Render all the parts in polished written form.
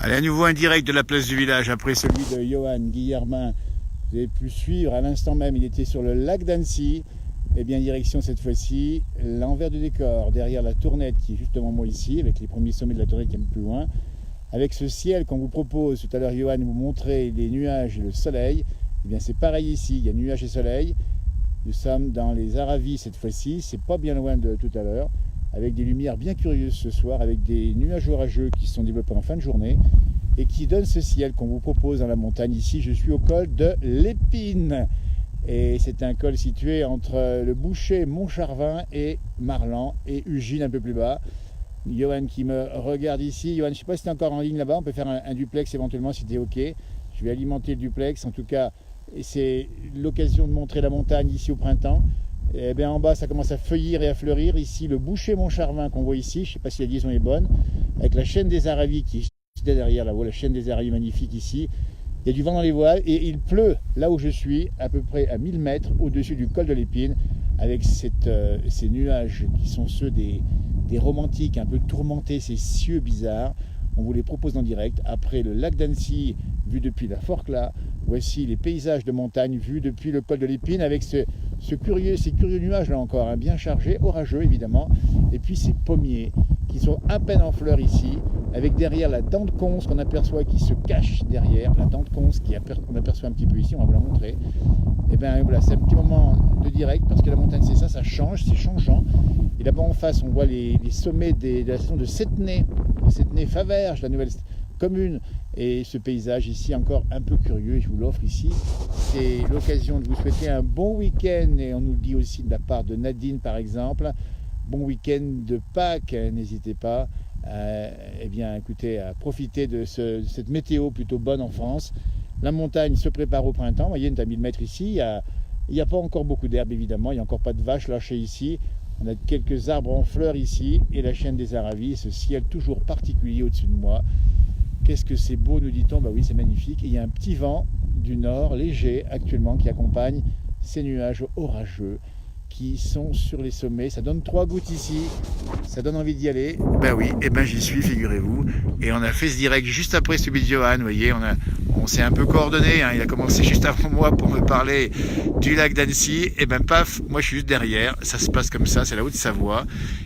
Allez, à nouveau un direct de la place du village après celui de Johan Guillermin. Vous avez pu suivre à l'instant même, il était sur le lac d'Annecy. Et bien, direction cette fois-ci, l'envers du décor, derrière la Tournette qui est justement moi ici, avec les premiers sommets de la Tournette qui est un peu plus loin. Avec ce ciel qu'on vous propose, tout à l'heure Johan vous montrait les nuages et le soleil. Et bien, c'est pareil ici, il y a nuages et soleil. Nous sommes dans les Aravis cette fois-ci, c'est pas bien loin de tout à l'heure, avec des lumières bien curieuses ce soir, avec des nuages orageux qui se sont développés en fin de journée et qui donnent ce ciel qu'on vous propose dans la montagne. Ici, je suis au col de l'Épine et c'est un col situé entre le Boucher, Montcharvin et Marlan et Ugine un peu plus bas. Johan qui me regarde ici. Johan, je ne sais pas si tu es encore en ligne là-bas, on peut faire un duplex éventuellement si tu es OK. Je vais alimenter le duplex, en tout cas, c'est l'occasion de montrer la montagne ici au printemps. Et bien en bas, ça commence à feuillir et à fleurir. Ici, le Boucher Montcharvin qu'on voit ici, je ne sais pas si la liaison est bonne, avec la chaîne des Aravis qui est derrière là-haut, la chaîne des Aravis magnifique ici. Il y a du vent dans les voiles et il pleut là où je suis, à peu près à 1000 mètres au-dessus du col de l'Épine, avec ces nuages qui sont ceux des romantiques un peu tourmentés, ces cieux bizarres. On vous les propose en direct. Après le lac d'Annecy, vu depuis la Forclaz, voici les paysages de montagne vus depuis le col de l'Épine, avec ces curieux nuages là encore, hein, bien chargés, orageux évidemment, et puis ces pommiers qui sont à peine en fleurs ici, avec derrière la dent de Conce qu'on aperçoit qui se cache derrière, la dent de Conce qu'on aperçoit un petit peu ici, on va vous la montrer. Et bien voilà, c'est un petit moment de direct parce que la montagne c'est ça change, c'est changeant. Et là-bas en face, on voit les sommets de la station de Settenay-Faverges, la nouvelle commune. Et ce paysage ici encore un peu curieux, je vous l'offre ici. C'est l'occasion de vous souhaiter un bon week-end et on nous le dit aussi de la part de Nadine par exemple. Bon week-end de Pâques, n'hésitez pas eh bien, écoutez, à profiter de cette météo plutôt bonne en France. La montagne se prépare au printemps, vous voyez, on est à 1000 mètres ici, il n'y a pas encore beaucoup d'herbe évidemment, il n'y a encore pas de vaches lâchées ici. On a quelques arbres en fleurs ici et la chaîne des Aravis, ce ciel toujours particulier au-dessus de moi. Qu'est-ce que c'est beau, nous dit-on. Bah oui, c'est magnifique. Et il y a un petit vent du nord, léger, actuellement, qui accompagne ces nuages orageux qui sont sur les sommets. Ça donne 3 gouttes ici. Ça donne envie d'y aller. Ben oui, et ben j'y suis, figurez-vous. Et on a fait ce direct juste après celui de Johan. Vous voyez, on s'est un peu coordonné. Hein. Il a commencé juste avant moi pour me parler du lac d'Annecy. Et ben paf, moi je suis juste derrière. Ça se passe comme ça, c'est la Haute-Savoie.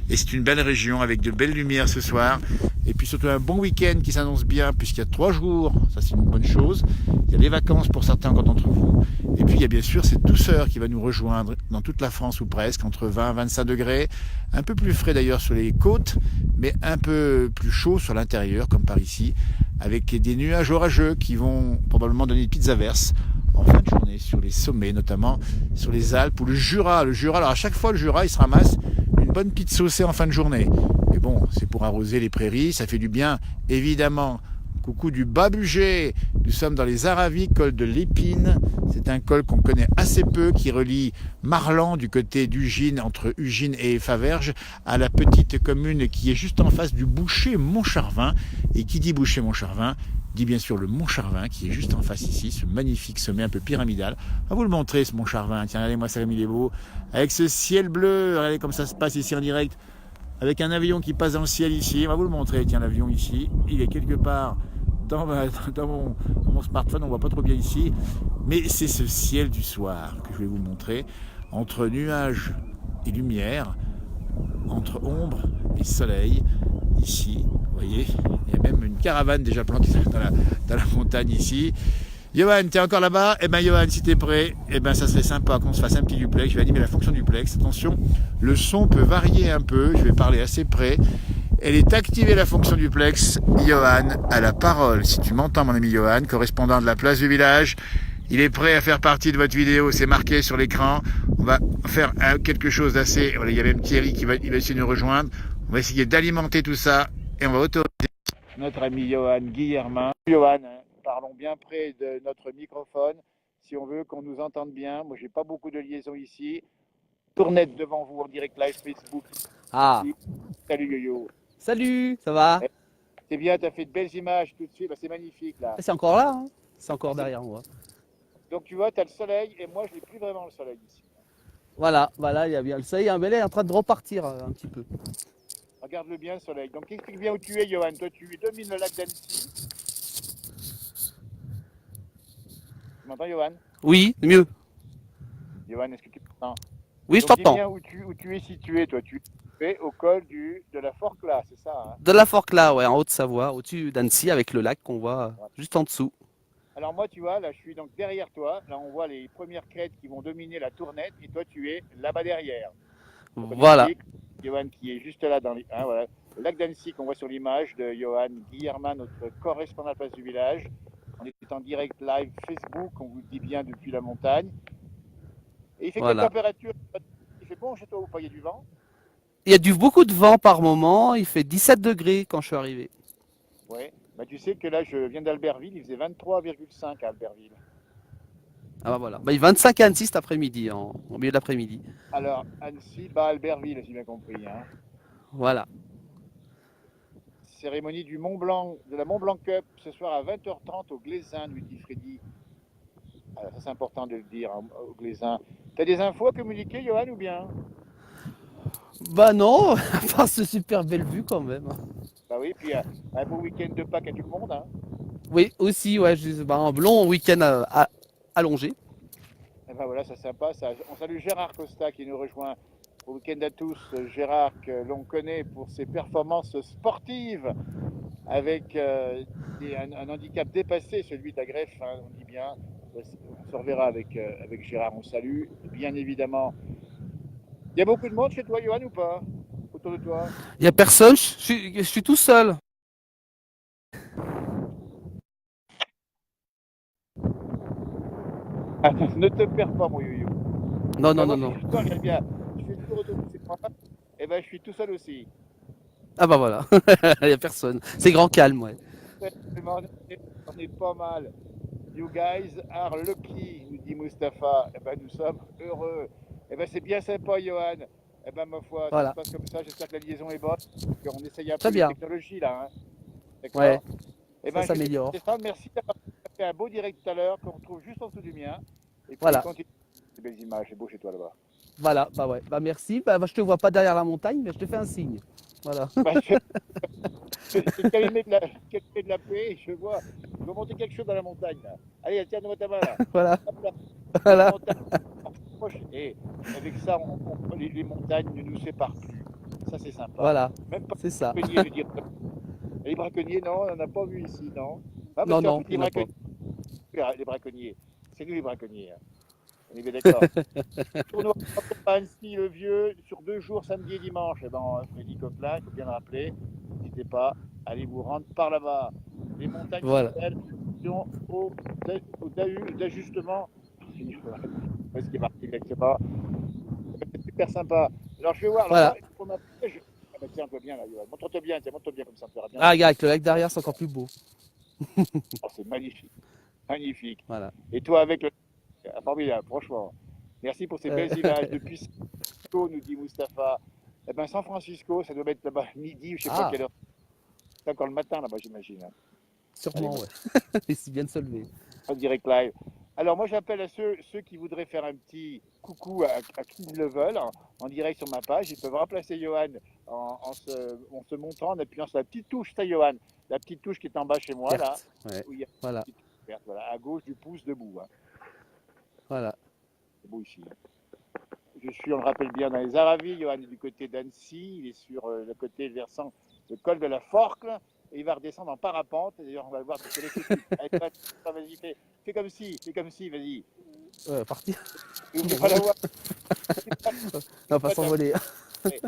Et c'est une belle région avec de belles lumières ce soir. Et puis surtout un bon week-end qui s'annonce bien puisqu'il y a 3 jours, ça c'est une bonne chose. Il y a les vacances pour certains encore d'entre vous. Et puis il y a bien sûr cette douceur qui va nous rejoindre dans toute la France ou presque, entre 20 et 25 degrés. Un peu plus frais d'ailleurs sur les côtes, mais un peu plus chaud sur l'intérieur comme par ici, avec des nuages orageux qui vont probablement donner des petites averses en fin de journée sur les sommets, notamment sur les Alpes ou le Jura. Le Jura, alors à chaque fois le Jura il se ramasse une bonne petite saucée en fin de journée. Mais bon, c'est pour arroser les prairies, ça fait du bien, évidemment. Coucou du Bas-Bugey, nous sommes dans les Aravis, col de l'Épine. C'est un col qu'on connaît assez peu, qui relie Marlan du côté d'Ugine, entre Ugine et Faverges, à la petite commune qui est juste en face du Boucher Montcharvin. Et qui dit Boucher Montcharvin dit bien sûr le Montcharvin qui est juste en face ici, ce magnifique sommet un peu pyramidal. On va vous le montrer ce Montcharvin, tiens regardez-moi ça comme il est beau, avec ce ciel bleu, regardez comme ça se passe ici en direct, avec un avion qui passe dans le ciel ici, on va vous le montrer, tiens l'avion ici, il est quelque part dans mon smartphone, on voit pas trop bien ici, mais c'est ce ciel du soir que je vais vous montrer, entre nuages et lumière, entre ombre et soleil, ici, vous voyez, il y a même une caravane déjà plantée dans la montagne ici. Johan, t'es encore là-bas? Eh ben Johan, si t'es prêt, eh ben ça serait sympa qu'on se fasse un petit duplex. Je vais animer la fonction duplex. Attention, le son peut varier un peu, je vais parler assez près. Elle est activée la fonction duplex. Johan a la parole. Si tu m'entends mon ami Johan, correspondant de la place du village, il est prêt à faire partie de votre vidéo, c'est marqué sur l'écran. On va faire quelque chose d'assez... Voilà, il y a même Thierry il va essayer de nous rejoindre. On va essayer d'alimenter tout ça et on va autoriser notre ami Johan Guillermin. Johan, parlons bien près de notre microphone si on veut qu'on nous entende bien. Moi, j'ai pas beaucoup de liaison ici. Tournette devant vous en direct live Facebook. Ah, Salut Yo-Yo. salut, ça va? C'est bien, tu as fait de belles images tout de suite. Bah, c'est magnifique là. C'est encore là, hein? C'est encore derrière moi. Donc tu vois, tu as le soleil et moi, je n'ai plus vraiment le soleil ici. Voilà, voilà, il y a bien le soleil, mais là, il est en train de repartir un petit peu. Regarde-le bien le soleil. Donc explique bien où tu es, Johan. Toi, tu domines le lac d'Annecy. m'entends, Johan? Oui, mieux. Johan, est-ce que tu m'entends? Oui, je Donc dis t'entends. bien où tu es situé, toi. Tu es au col de la Forclaz, c'est ça, hein? De la Forclaz, ouais, en Haute-Savoie, au-dessus d'Annecy, avec le lac qu'on voit Ouais. juste en dessous. Alors moi, tu vois, là, je suis donc derrière toi. Là, on voit les premières crêtes qui vont dominer la tournette, et toi, tu es là-bas derrière. Donc on Voilà, explique, Johan qui est juste là dans les, hein, voilà, le lac d'Annecy qu'on voit sur l'image de Johan Guillermin, notre correspondant à la place du village. On est en direct live Facebook, on vous le dit bien depuis la montagne. Et il fait quelle voilà. température? Il fait bon chez toi ou pas? Il y a du vent? Il y a beaucoup de vent par moment, il fait 17 degrés quand je suis arrivé. Ouais. Bah, tu sais que là, je viens d'Albertville, il faisait 23,5 à Albertville. Ah bah voilà. Bah, il est 25 à Annecy cet après-midi, en milieu d'après-midi. Alors, Annecy bat Albertville, si j'ai bien compris, hein. Voilà. Cérémonie du Mont Blanc, de la Mont Blanc Cup, ce soir à 20h30 au Glésin, nous dit Freddy. Alors, ça, c'est important de le dire, hein, au Glésin. T'as des infos à communiquer, Johan, ou bien? Bah non, à part ce super belle vue quand même. Bah oui, puis un beau week-end de Pâques à tout le monde, hein. Oui, aussi, ouais, bah, un long week-end allongé. Et ben voilà, c'est sympa. Ça. On salue Gérard Costa qui nous rejoint au week-end à tous. Gérard, que l'on connaît pour ses performances sportives avec un handicap dépassé, celui de la greffe, hein, on dit bien. On se reverra avec Gérard, on salue. Bien évidemment. Il y a beaucoup de monde chez toi, Johan, ou pas? Autour de toi? Il y a personne, je suis tout seul. Ah, ne te perds pas, mon yo-yo. Non, non, Ben non, moi, non. figure-toi, regarde bien. Je fais le tour autour de ces trois. Et ben, je suis tout seul aussi. Ah bah voilà, il y a personne. C'est grand calme, ouais. On est pas mal. You guys are lucky, nous dit Mustapha. Eh ben, nous sommes heureux. Eh ben, c'est bien sympa, Johan. Eh ben, ma foi, ça se Voilà, passe comme ça. J'espère que la liaison est bonne. On essaye un peu très les bien. technologies, là, hein. Ouais, D'accord? Eh ça ben, je vais te s'améliore. laisser ça. Merci d'avoir fait un beau direct tout à l'heure qu'on retrouve juste en dessous du mien. Et puis, Voilà, continue ces belles images. C'est beau chez toi, là-bas. voilà, bah ouais. Bah merci. Bah, je te vois pas derrière la montagne, mais je te fais un signe. Voilà, Bah, c'est le calumet de la paix. Je vois monter quelque chose dans la montagne, là. Allez, tiens-moi ta main, là. voilà, Hop là. Les voilà, montagnes proches. Et avec ça, les montagnes ne nous séparent plus. Ça, c'est sympa. voilà. Même pas C'est les ça. braconniers, je veux dire. Les braconniers, non, on n'en a pas vu ici, non. Ah, parce Non, qu'en non, fait, il n'y en a pas. les braconniers, c'est nous les braconniers, hein. On est bien d'accord. Tournoi à Annecy, le vieux, sur 2 jours, samedi et dimanche. Eh ben, Freddy Coquelin, il faut bien le rappeler. N'hésitez pas, allez vous rendre par là-bas. Les montagnes Voilà, sont-elles au d'ajustement? Parce qu'il est marqué exactement. C'est super sympa. Alors je vais voir. Alors moi, voilà. pour ma ah bah tiens, toi bien là, Johan. Montre-toi bien, tiens, montre-toi bien comme ça, on te verra bien. Ah, regarde, avec le lac derrière, c'est encore plus beau. Oh, c'est magnifique. Magnifique. Voilà. Et toi avec le. Ah, formidable, franchement. Merci pour ces Euh, belles images. Depuis San Francisco, nous dit Mustapha. Eh ben San Francisco, ça doit être là-bas midi, je sais pas Ah, quelle heure. C'est encore le matin là-bas, j'imagine, hein. Allez, sûrement, moi, ouais. Il vient de se lever. en direct live. Alors moi j'appelle à ceux qui voudraient faire un petit coucou à qui ils le veulent en direct sur ma page. Ils peuvent remplacer Johan en se montrant, en appuyant sur la petite touche, ça Johan, la petite touche qui est en bas chez moi là, Verte. Ouais. où il y a Voilà, une petite touche verte, voilà, à gauche du pouce debout, hein. voilà. C'est beau ici, hein. Je suis, on le rappelle bien, dans les Aravis. Johan est du côté d'Annecy, il est sur le côté versant le col de la Forcle. Et il va redescendre en parapente. D'ailleurs, on va le voir tout à l'heure. Vas-y, fais comme si, vas-y. Partir. N'oublie Bon, pas la voix. on va pas Pas ta s'envoler. ça nous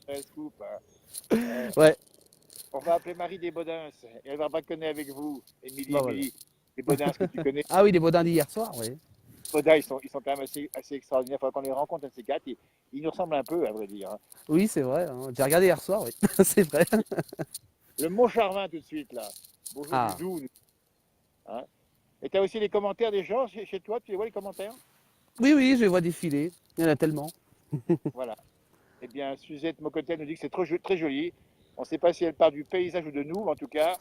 fait un scoop, hein. Ouais, On va appeler Marie des Baudins et elle va braconner avec vous. bah voilà. Émilie, les Baudins que tu connais. Ah oui, les Baudins d'hier soir, oui. Les Baudins, ils sont quand même assez extraordinaires. Il faudra qu'on les rencontre, un de ces quatre. Ils nous ressemblent un peu, à vrai dire, hein. Oui, c'est vrai, hein. J'ai regardé hier soir, oui. C'est vrai. Le Mont Charvin, tout de suite, là. Bonjour du Ah, Doubs, hein. Et tu as aussi les commentaires des gens chez toi, tu les vois les commentaires? oui, oui, je les vois défiler. Il y en a tellement. Voilà. Eh bien, Suzette Mocotel nous dit que c'est très joli. On ne sait pas si elle part du paysage ou de nous, mais en tout cas,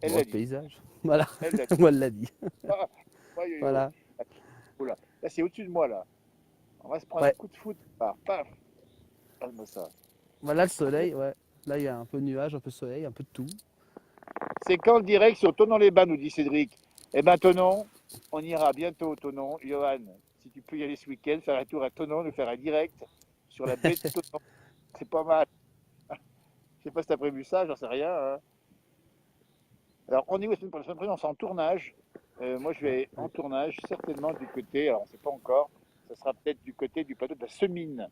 elle Bon, l'a le dit. paysage. Voilà. Elle l'a dit. Moi, elle l'a dit. Ah, oh, yo, yo. Voilà. Oh là, là c'est au-dessus de moi, là. On va se prendre un Ouais. coup de foot. Ah, paf. Calme ça. Voilà le soleil, ouais. Là, il y a un peu de nuage, un peu de soleil, un peu de tout. C'est quand le direct sur Tonon-les-Bains, nous dit Cédric. Eh bien, Tonon, On ira bientôt au Thonon. Johan, si tu peux y aller ce week-end, faire un tour à Thonon, nous faire un direct sur la baie de Thonon. C'est pas mal. Je sais pas si tu as prévu ça, j'en sais rien, hein. Alors, on est où la semaine prochaine? On sera en tournage. Moi, je vais en tournage, certainement du côté, alors on ne sait pas encore, ça sera peut-être du côté du plateau de la Semine,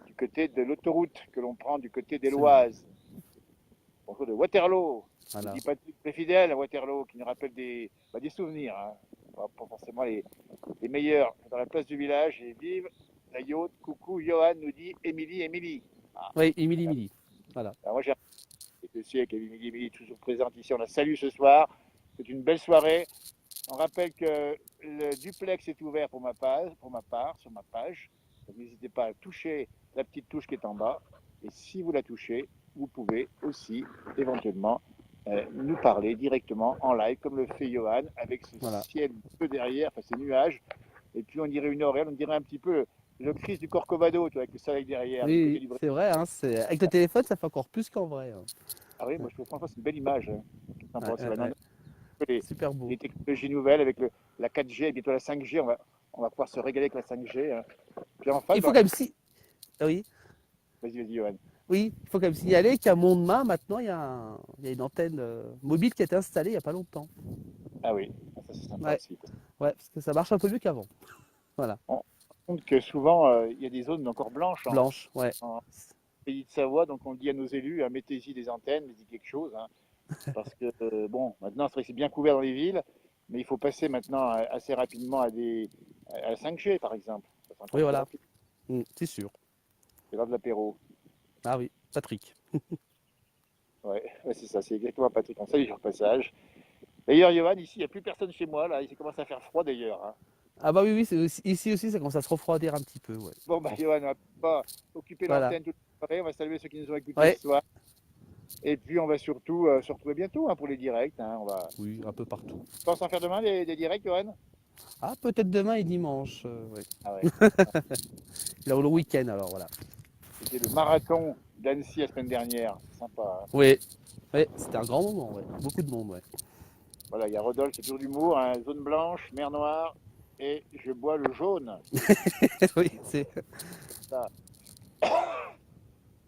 du côté de l'autoroute que l'on prend du côté C'est bien. d'Éloise, au de Waterloo. Je Voilà. dis pas très fidèle à Waterloo, qui nous rappelle des souvenirs, hein. Pas forcément les meilleurs. Dans la place du village, et vive la yacht. Coucou, Johan nous dit Émilie. Ah, Oui, Émilie Mili. Voilà. alors moi, j'ai un siècle, Émilie, toujours présente ici. On la salue ce soir. C'est une belle soirée. On rappelle que le duplex est ouvert pour ma part, sur ma page. Donc n'hésitez pas à toucher la petite touche qui est en bas. Et si vous la touchez, vous pouvez aussi éventuellement nous parler directement en live, comme le fait Johan, avec ce Voilà. ciel bleu derrière, enfin ces nuages. Et puis on dirait une auréole, on dirait un petit peu le Christ du Corcovado, tu vois, avec le soleil derrière, du côté Oui, du Brésil. c'est vrai, hein, avec le téléphone, ça fait encore plus qu'en vrai, hein. Ah oui, moi je trouve franchement c'est une belle image, hein. Ouais, ouais, ouais. Les, Super beau. les technologies nouvelles avec la 4G et bientôt la 5G, on va pouvoir se régaler avec la 5G, hein. Puis en face, Il faut quand même si... Oui, vas-y, Johan. oui, il faut quand même signaler qu'à Mont-de-Marne, maintenant, il y a une antenne mobile qui a été installée il n'y a pas longtemps. Ah oui, ça c'est sympa Ouais, aussi. ouais, parce que ça marche un peu mieux qu'avant. Voilà. On compte que souvent, il y a des zones encore blanches Blanche, ouais. en pays de Savoie, donc on dit à nos élus, mettez-y des antennes, mettez quelque chose, hein, parce que, bon, maintenant c'est vrai que c'est bien couvert dans les villes, mais il faut passer maintenant assez rapidement à la 5G, par exemple. Ça sera Oui, encore plus voilà. rapide. C'est sûr. C'est l'heure de l'apéro. Ah oui, Patrick. Ouais, ouais, c'est ça, c'est exactement Patrick. On salue au passage. D'ailleurs, Johan, ici, il n'y a plus personne chez moi, là, il commence à faire froid d'ailleurs, hein. Ah bah oui, oui, ici aussi, ça commence à se refroidir un petit peu, ouais. Bon, bah, Johan, on va pas occuper Voilà. l'antenne toute la soirée. On va saluer ceux qui nous ont écoutés Ouais, ce soir. Et puis, on va surtout se retrouver bientôt, hein, pour les directs, hein. oui, un peu partout. Tu penses en faire demain des directs, Johan? Ah, peut-être demain et dimanche, ouais. Ah ouais. Là, le week-end, alors voilà. C'était le marathon d'Annecy la semaine dernière. C'est sympa, hein. Oui, ouais, c'était un grand moment, ouais. Beaucoup de monde, ouais. Voilà, il y a Rodolphe, c'est toujours d'humour, hein, zone blanche, mer Noire, et je bois le jaune. Oui, c'est. Ça,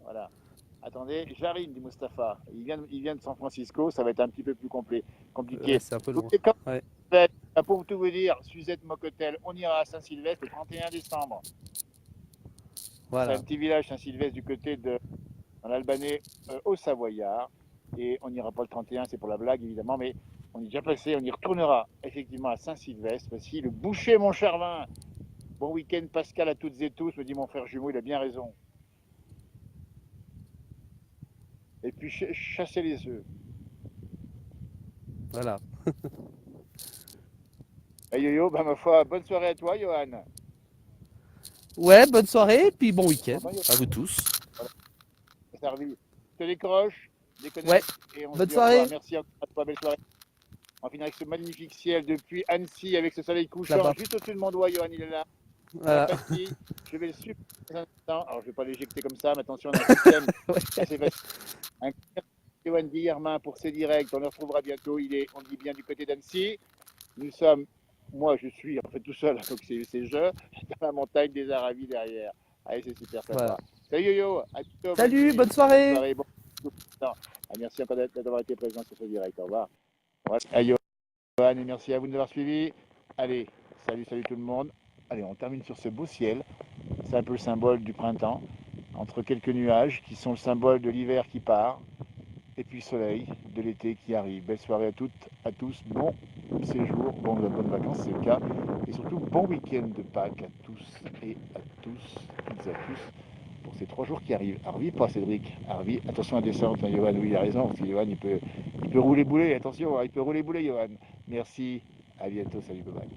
voilà. Attendez, j'arrive, dit Mustapha. Il vient de San Francisco, ça va être un petit peu plus Ouais, compliqué. c'est un peu Donc, loin. c'est quand Ouais, pour tout vous dire, Suzette Mocotel, on ira à Saint-Sylvestre le 31 décembre. C'est un voilà. petit village Saint-Sylvestre du côté dans l'Albanais, au Savoyard. Et on n'ira pas le 31, c'est pour la blague évidemment, mais on est déjà passé, on y retournera effectivement à Saint-Sylvestre. Voici le boucher mon Charvin. Bon week-end Pascal à toutes et tous, me dit mon frère jumeau, il a bien raison. Et puis chasser les œufs. Voilà. Et yo-yo, bah ma foi, bonne soirée à toi, Johan. Ouais, bonne soirée, puis bon week-end Enfin, à vous tous. voilà, servi. Je te décroche, Ouais, déconnecte et on se bonne dit au revoir. soirée. Merci encore à toi, belle soirée. On finit avec ce magnifique ciel depuis Annecy avec ce soleil couchant Là-bas. juste au-dessus de mon doigt, Johan, il est là. Voilà. Sympathie. Je vais le suivre dans un instant. Alors, je ne vais pas l'éjecter comme ça, mais attention, on a un système Ouais. assez facile. Un Johan Guillermin pour ses directs. On le retrouvera bientôt. On dit bien du côté d'Annecy. Nous sommes, moi, je suis en fait tout seul, donc c'est je, dans la montagne des Aravis derrière. Allez, c'est super sympa. Voilà. Salut Yo-Yo, à bientôt. Salut, bonne Bonne soirée. soirée. Bon. Merci encore d'avoir été présent sur ce direct. Au revoir. Voilà. À Johan, et merci à vous de nous avoir suivis. Allez, salut tout le monde. Allez, on termine sur ce beau ciel. C'est un peu le symbole du printemps, entre quelques nuages qui sont le symbole de l'hiver qui part, et puis le soleil de l'été qui arrive. Belle soirée à toutes, à tous, bon séjour, bonnes vacances, c'est le cas, et surtout bon week-end de Pâques à tous et à tous, pour ces 3 jours qui arrivent. Arvi, pas Cédric, Arvi, attention à la descente, hein, Johan, oui, il a raison, parce que Johan, il peut rouler boulet, attention, il peut rouler boulet, Johan. Merci, à bientôt, salut, bye bye.